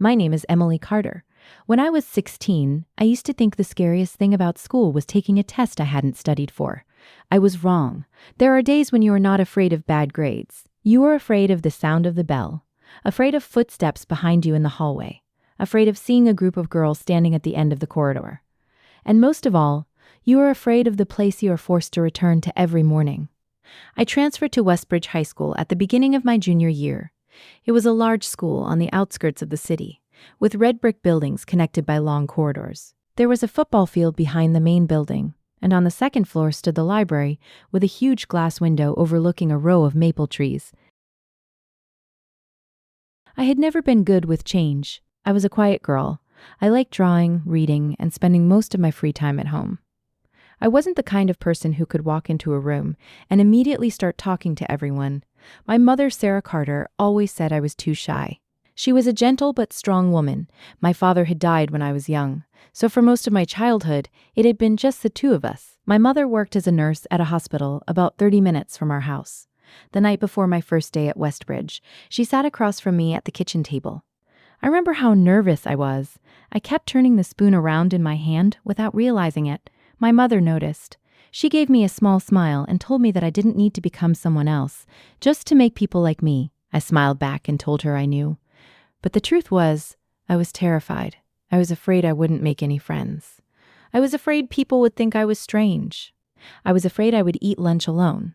My name is Emily Carter. When I was 16, I used to think the scariest thing about school was taking a test I hadn't studied for. I was wrong. There are days when you are not afraid of bad grades. You are afraid of the sound of the bell, afraid of footsteps behind you in the hallway, afraid of seeing a group of girls standing at the end of the corridor. And most of all, you are afraid of the place you are forced to return to every morning. I transferred to Westbridge High School at the beginning of my junior year. It was a large school on the outskirts of the city, with red brick buildings connected by long corridors. There was a football field behind the main building, and on the second floor stood the library with a huge glass window overlooking a row of maple trees. I had never been good with change. I was a quiet girl. I liked drawing, reading, and spending most of my free time at home. I wasn't the kind of person who could walk into a room and immediately start talking to everyone. My mother, Sarah Carter, always said I was too shy. She was a gentle but strong woman. My father had died when I was young, so for most of my childhood, it had been just the two of us. My mother worked as a nurse at a hospital about 30 minutes from our house. The night before my first day at Westbridge, she sat across from me at the kitchen table. I remember how nervous I was. I kept turning the spoon around in my hand without realizing it. My mother noticed. She gave me a small smile and told me that I didn't need to become someone else, just to make people like me. I smiled back and told her I knew. But the truth was, I was terrified. I was afraid I wouldn't make any friends. I was afraid people would think I was strange. I was afraid I would eat lunch alone.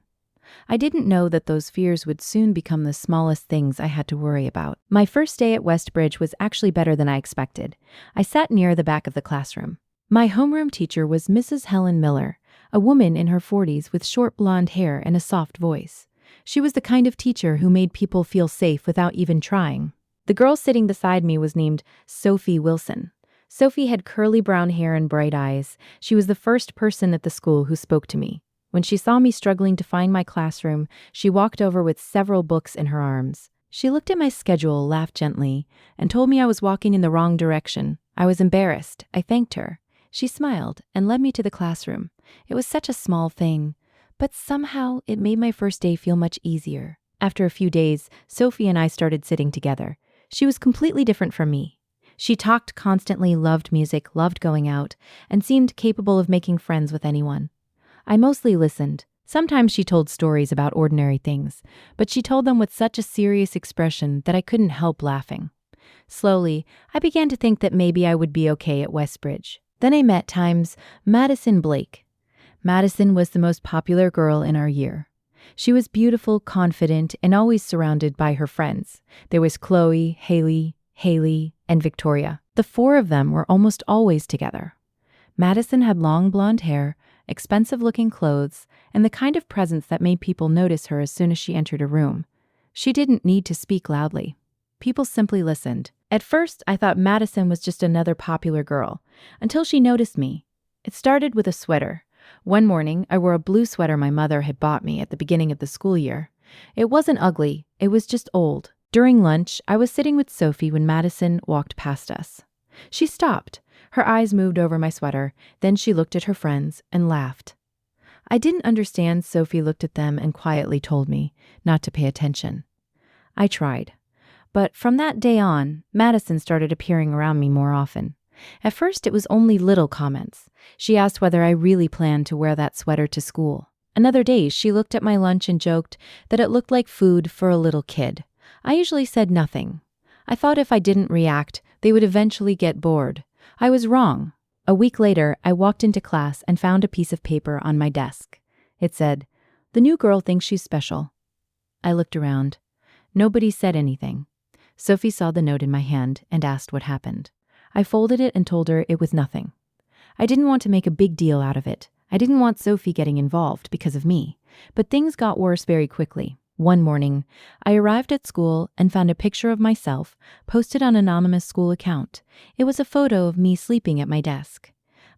I didn't know that those fears would soon become the smallest things I had to worry about. My first day at Westbridge was actually better than I expected. I sat near the back of the classroom. My homeroom teacher was Mrs. Helen Miller, a woman in her 40s with short blonde hair and a soft voice. She was the kind of teacher who made people feel safe without even trying. The girl sitting beside me was named Sophie Wilson. Sophie had curly brown hair and bright eyes. She was the first person at the school who spoke to me. When she saw me struggling to find my classroom, she walked over with several books in her arms. She looked at my schedule, laughed gently, and told me I was walking in the wrong direction. I was embarrassed. I thanked her. She smiled and led me to the classroom. It was such a small thing, but somehow it made my first day feel much easier. After a few days, Sophie and I started sitting together. She was completely different from me. She talked constantly, loved music, loved going out, and seemed capable of making friends with anyone. I mostly listened. Sometimes she told stories about ordinary things, but she told them with such a serious expression that I couldn't help laughing. Slowly, I began to think that maybe I would be okay at Westbridge. Then I met Madison Blake. Madison was the most popular girl in our year. She was beautiful, confident, and always surrounded by her friends. There was Chloe, Haley, and Victoria. The four of them were almost always together. Madison had long blonde hair, expensive-looking clothes, and the kind of presence that made people notice her as soon as she entered a room. She didn't need to speak loudly. People simply listened. At first, I thought Madison was just another popular girl, until she noticed me. It started with a sweater. One morning, I wore a blue sweater my mother had bought me at the beginning of the school year. It wasn't ugly, it was just old. During lunch, I was sitting with Sophie when Madison walked past us. She stopped. Her eyes moved over my sweater, then she looked at her friends and laughed. I didn't understand. Sophie looked at them and quietly told me not to pay attention. I tried. But from that day on, Madison started appearing around me more often. At first, it was only little comments. She asked whether I really planned to wear that sweater to school. Another day, she looked at my lunch and joked that it looked like food for a little kid. I usually said nothing. I thought if I didn't react, they would eventually get bored. I was wrong. A week later, I walked into class and found a piece of paper on my desk. It said, "The new girl thinks she's special." I looked around. Nobody said anything. Sophie saw the note in my hand and asked what happened. I folded it and told her it was nothing. I didn't want to make a big deal out of it. I didn't want Sophie getting involved because of me. But things got worse very quickly. One morning, I arrived at school and found a picture of myself posted on an anonymous school account. It was a photo of me sleeping at my desk.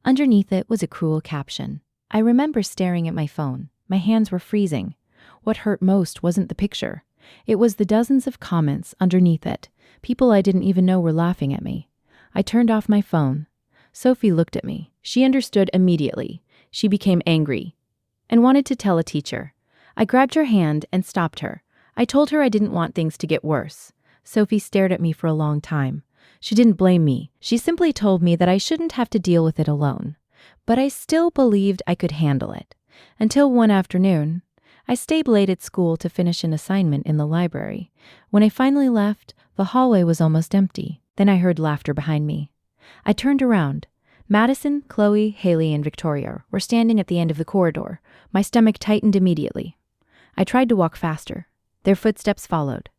Underneath it was a cruel caption. I remember staring at my phone. My hands were freezing. What hurt most wasn't the picture. It was the dozens of comments underneath it. People I didn't even know were laughing at me. I turned off my phone. Sophie looked at me. She understood immediately. She became angry and wanted to tell a teacher. I grabbed her hand and stopped her. I told her I didn't want things to get worse. Sophie stared at me for a long time. She didn't blame me. She simply told me that I shouldn't have to deal with it alone. But I still believed I could handle it. Until one afternoon, I stayed late at school to finish an assignment in the library. When I finally left, the hallway was almost empty. Then I heard laughter behind me. I turned around. Madison, Chloe, Haley, and Victoria were standing at the end of the corridor. My stomach tightened immediately. I tried to walk faster. Their footsteps followed.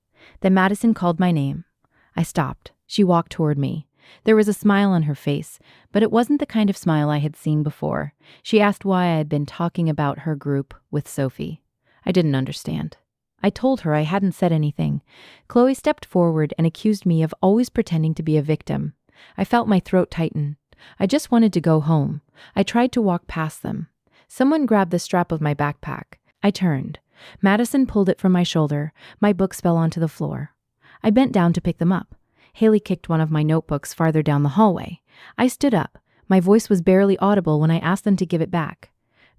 Then Madison called my name. I stopped. She walked toward me. There was a smile on her face, but it wasn't the kind of smile I had seen before. She asked why I had been talking about her group with Sophie. I didn't understand. I told her I hadn't said anything. Chloe stepped forward and accused me of always pretending to be a victim. I felt my throat tighten. I just wanted to go home. I tried to walk past them. Someone grabbed the strap of my backpack. I turned. Madison pulled it from my shoulder. My books fell onto the floor. I bent down to pick them up. Haley kicked one of my notebooks farther down the hallway. I stood up. My voice was barely audible when I asked them to give it back.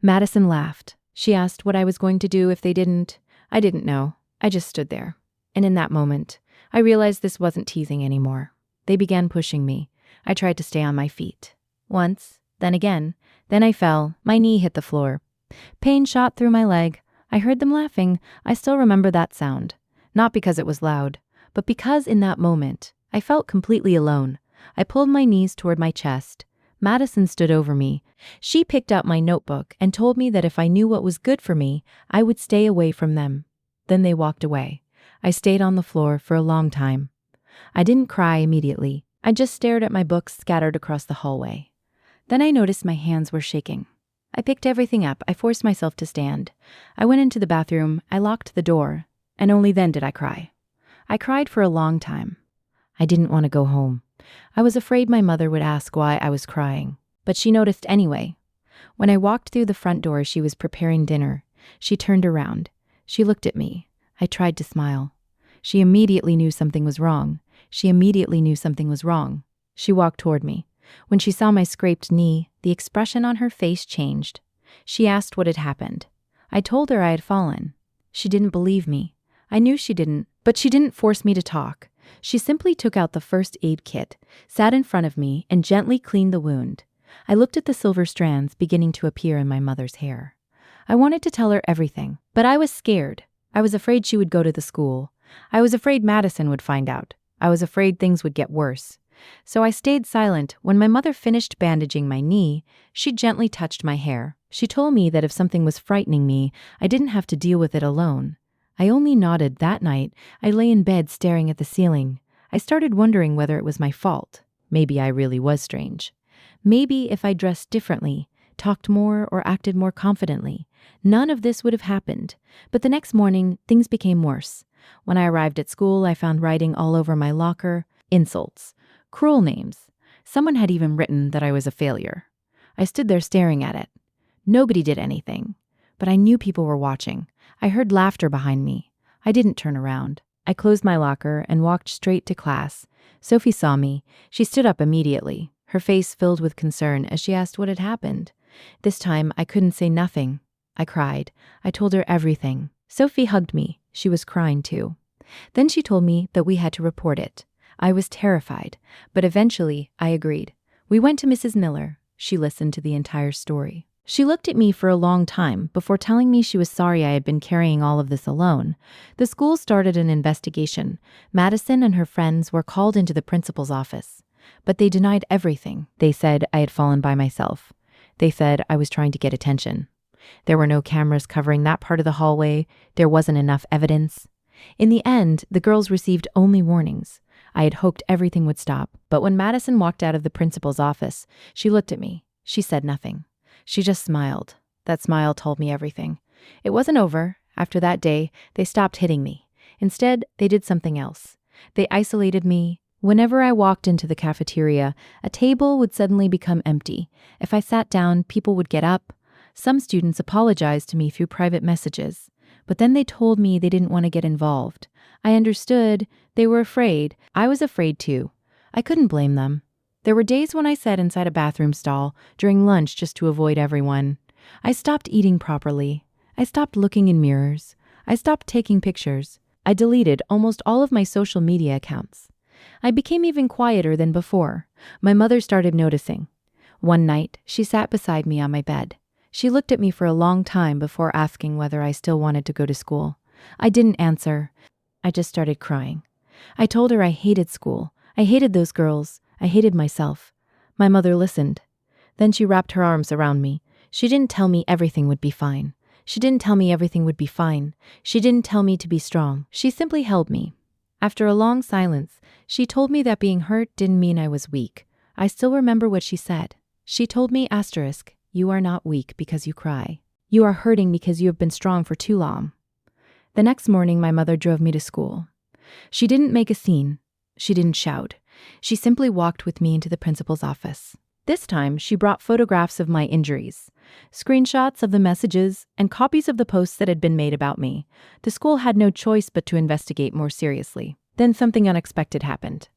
Madison laughed. She asked what I was going to do if they didn't. I didn't know. I just stood there. And in that moment, I realized this wasn't teasing anymore. They began pushing me. I tried to stay on my feet. Once, then again. Then I fell. My knee hit the floor. Pain shot through my leg. I heard them laughing. I still remember that sound. Not because it was loud, but because in that moment, I felt completely alone. I pulled my knees toward my chest. Madison stood over me. She picked up my notebook and told me that if I knew what was good for me, I would stay away from them. Then they walked away. I stayed on the floor for a long time. I didn't cry immediately. I just stared at my books scattered across the hallway. Then I noticed my hands were shaking. I picked everything up. I forced myself to stand. I went into the bathroom. I locked the door. And only then did I cry. I cried for a long time. I didn't want to go home. I was afraid my mother would ask why I was crying, but she noticed anyway. When I walked through the front door, she was preparing dinner. She turned around. She looked at me. I tried to smile. She immediately knew something was wrong. She walked toward me. When she saw my scraped knee, the expression on her face changed. She asked what had happened. I told her I had fallen. She didn't believe me. I knew she didn't, but she didn't force me to talk. She simply took out the first aid kit, sat in front of me, and gently cleaned the wound. I looked at the silver strands beginning to appear in my mother's hair. I wanted to tell her everything, but I was scared. I was afraid she would go to the school. I was afraid Madison would find out. I was afraid things would get worse. So I stayed silent. When my mother finished bandaging my knee, she gently touched my hair. She told me that if something was frightening me, I didn't have to deal with it alone. I only nodded. That night. I lay in bed staring at the ceiling. I started wondering whether it was my fault. Maybe I really was strange. Maybe if I dressed differently, talked more, or acted more confidently, none of this would have happened. But the next morning, things became worse. When I arrived at school, I found writing all over my locker, insults, cruel names. Someone had even written that I was a failure. I stood there staring at it. Nobody did anything, but I knew people were watching. I heard laughter behind me. I didn't turn around. I closed my locker and walked straight to class. Sophie saw me. She stood up immediately, her face filled with concern as she asked what had happened. This time, I couldn't say nothing. I cried. I told her everything. Sophie hugged me. She was crying too. Then she told me that we had to report it. I was terrified, but eventually I agreed. We went to Mrs. Miller. She listened to the entire story. She looked at me for a long time before telling me she was sorry I had been carrying all of this alone. The school started an investigation. Madison and her friends were called into the principal's office. But they denied everything. They said I had fallen by myself. They said I was trying to get attention. There were no cameras covering that part of the hallway. There wasn't enough evidence. In the end, the girls received only warnings. I had hoped everything would stop, but when Madison walked out of the principal's office, she looked at me. She said nothing. She just smiled. That smile told me everything. It wasn't over. After that day, they stopped hitting me. Instead, they did something else. They isolated me. Whenever I walked into the cafeteria, a table would suddenly become empty. If I sat down, people would get up. Some students apologized to me through private messages, but then they told me they didn't want to get involved. I understood. They were afraid. I was afraid too. I couldn't blame them. There were days when I sat inside a bathroom stall during lunch just to avoid everyone. I stopped eating properly. I stopped looking in mirrors. I stopped taking pictures. I deleted almost all of my social media accounts. I became even quieter than before. My mother started noticing. One night, she sat beside me on my bed. She looked at me for a long time before asking whether I still wanted to go to school. I didn't answer. I just started crying. I told her I hated school. I hated those girls. I hated myself. My mother listened. Then she wrapped her arms around me. She didn't tell me everything would be fine. She didn't tell me everything would be fine. She didn't tell me to be strong. She simply held me. After a long silence, she told me that being hurt didn't mean I was weak. I still remember what she said. She told me, "You are not weak because you cry. You are hurting because you have been strong for too long." The next morning, my mother drove me to school. She didn't make a scene. She didn't shout. She simply walked with me into the principal's office. This time, she brought photographs of my injuries, screenshots of the messages, and copies of the posts that had been made about me. The school had no choice but to investigate more seriously. Then something unexpected happened.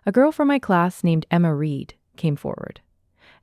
A girl from my class named Emma Reed came forward.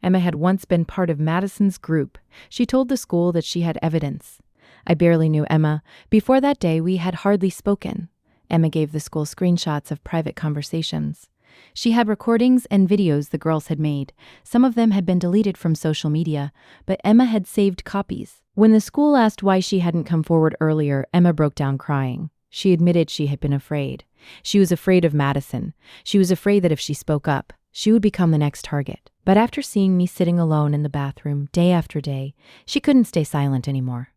Emma had once been part of Madison's group. She told the school that she had evidence. I barely knew Emma. Before that day, we had hardly spoken. Emma gave the school screenshots of private conversations. She had recordings and videos the girls had made. Some of them had been deleted from social media, but Emma had saved copies. When the school asked why she hadn't come forward earlier, Emma broke down crying. She admitted she had been afraid. She was afraid of Madison. She was afraid that if she spoke up, she would become the next target. But after seeing me sitting alone in the bathroom day after day, she couldn't stay silent anymore.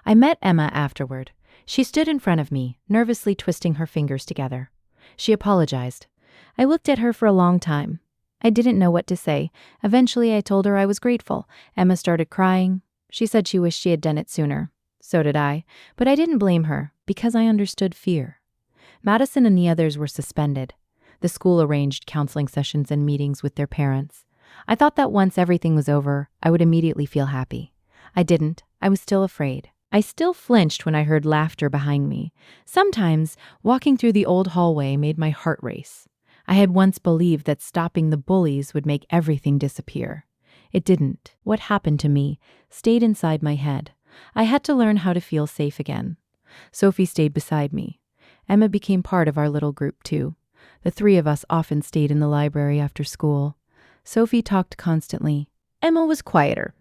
I met Emma afterward. She stood in front of me, nervously twisting her fingers together. She apologized. I looked at her for a long time. I didn't know what to say. Eventually, I told her I was grateful. Emma started crying. She said she wished she had done it sooner. So did I. But I didn't blame her, because I understood fear. Madison and the others were suspended. The school arranged counseling sessions and meetings with their parents. I thought that once everything was over, I would immediately feel happy. I didn't. I was still afraid. I still flinched when I heard laughter behind me. Sometimes, walking through the old hallway made my heart race. I had once believed that stopping the bullies would make everything disappear. It didn't. What happened to me stayed inside my head. I had to learn how to feel safe again. Sophie stayed beside me. Emma became part of our little group too. The three of us often stayed in the library after school. Sophie talked constantly. Emma was quieter.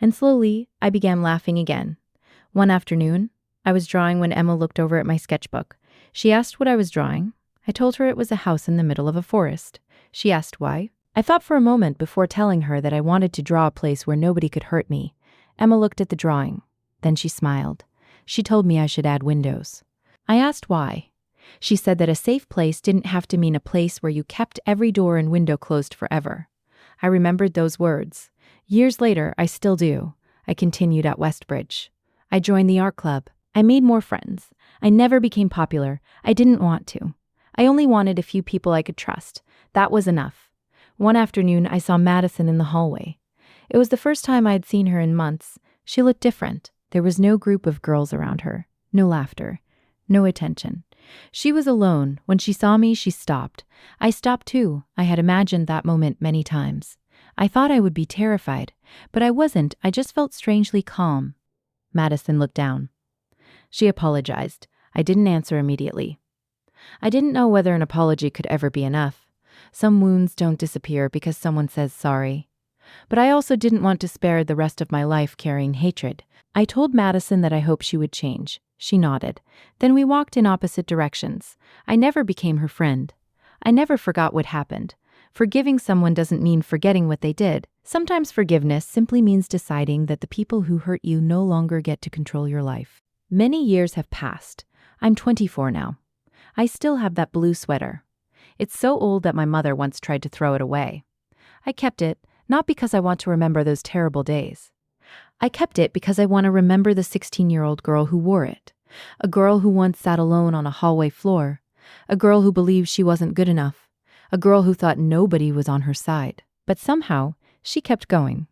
And slowly, I began laughing again. One afternoon, I was drawing when Emma looked over at my sketchbook. She asked what I was drawing. I told her it was a house in the middle of a forest. She asked why. I thought for a moment before telling her that I wanted to draw a place where nobody could hurt me. Emma looked at the drawing. Then she smiled. She told me I should add windows. I asked why. She said that a safe place didn't have to mean a place where you kept every door and window closed forever. I remembered those words. Years later, I still do. I continued at Westbridge. I joined the art club. I made more friends. I never became popular. I didn't want to. I only wanted a few people I could trust. That was enough. One afternoon, I saw Madison in the hallway. It was the first time I had seen her in months. She looked different. There was no group of girls around her. No laughter. No attention. She was alone. When she saw me, she stopped. I stopped too. I had imagined that moment many times. I thought I would be terrified, but I wasn't. I just felt strangely calm. Madison looked down. She apologized. I didn't answer immediately. I didn't know whether an apology could ever be enough. Some wounds don't disappear because someone says sorry. But I also didn't want to spare the rest of my life carrying hatred. I told Madison that I hoped she would change. She nodded. Then we walked in opposite directions. I never became her friend. I never forgot what happened. Forgiving someone doesn't mean forgetting what they did. Sometimes forgiveness simply means deciding that the people who hurt you no longer get to control your life. Many years have passed. I'm 24 now. I still have that blue sweater. It's so old that my mother once tried to throw it away. I kept it, not because I want to remember those terrible days. I kept it because I want to remember the 16-year-old girl who wore it. A girl who once sat alone on a hallway floor. A girl who believed she wasn't good enough. A girl who thought nobody was on her side. But somehow, she kept going.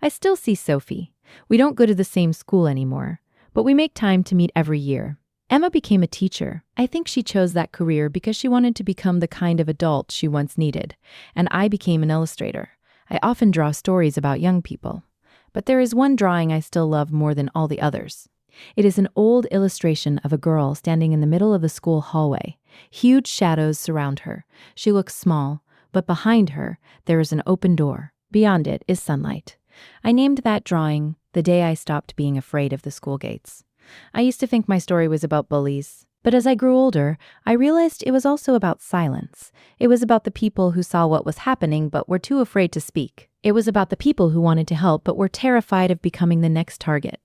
I still see Sophie. We don't go to the same school anymore, but we make time to meet every year. Emma became a teacher. I think she chose that career because she wanted to become the kind of adult she once needed. And I became an illustrator. I often draw stories about young people. But there is one drawing I still love more than all the others. It is an old illustration of a girl standing in the middle of the school hallway. Huge shadows surround her. She looks small, but behind her, there is an open door. Beyond it is sunlight. I named that drawing The Day I Stopped Being Afraid of the School Gates. I used to think my story was about bullies, but as I grew older, I realized it was also about silence. It was about the people who saw what was happening but were too afraid to speak. It was about the people who wanted to help but were terrified of becoming the next target.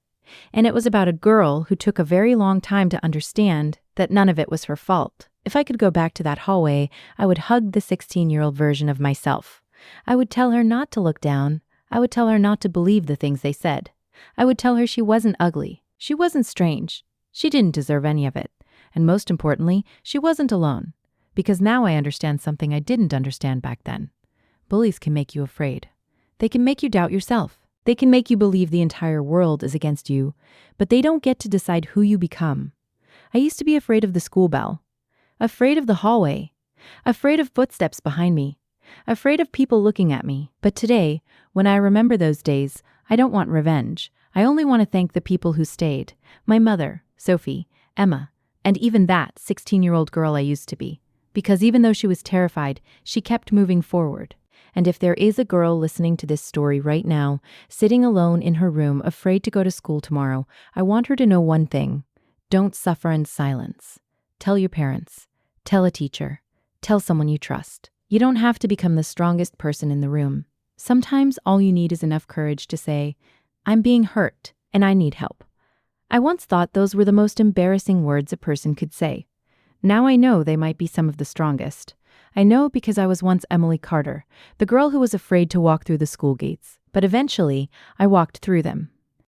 And it was about a girl who took a very long time to understand that none of it was her fault. If I could go back to that hallway, I would hug the 16-year-old version of myself. I would tell her not to look down. I would tell her not to believe the things they said. I would tell her she wasn't ugly. She wasn't strange. She didn't deserve any of it. And most importantly, she wasn't alone. Because now I understand something I didn't understand back then. Bullies can make you afraid. They can make you doubt yourself. They can make you believe the entire world is against you, but they don't get to decide who you become. I used to be afraid of the school bell, afraid of the hallway, afraid of footsteps behind me, afraid of people looking at me. But today, when I remember those days, I don't want revenge. I only want to thank the people who stayed. My mother, Sophie, Emma, and even that 16-year-old girl I used to be. Because even though she was terrified, she kept moving forward. And if there is a girl listening to this story right now, sitting alone in her room, afraid to go to school tomorrow, I want her to know one thing. Don't suffer in silence. Tell your parents. Tell a teacher. Tell someone you trust. You don't have to become the strongest person in the room. Sometimes all you need is enough courage to say, I'm being hurt and I need help. I once thought those were the most embarrassing words a person could say. Now I know they might be some of the strongest. I know because I was once Emily Carter, the girl who was afraid to walk through the school gates, but eventually I walked through them.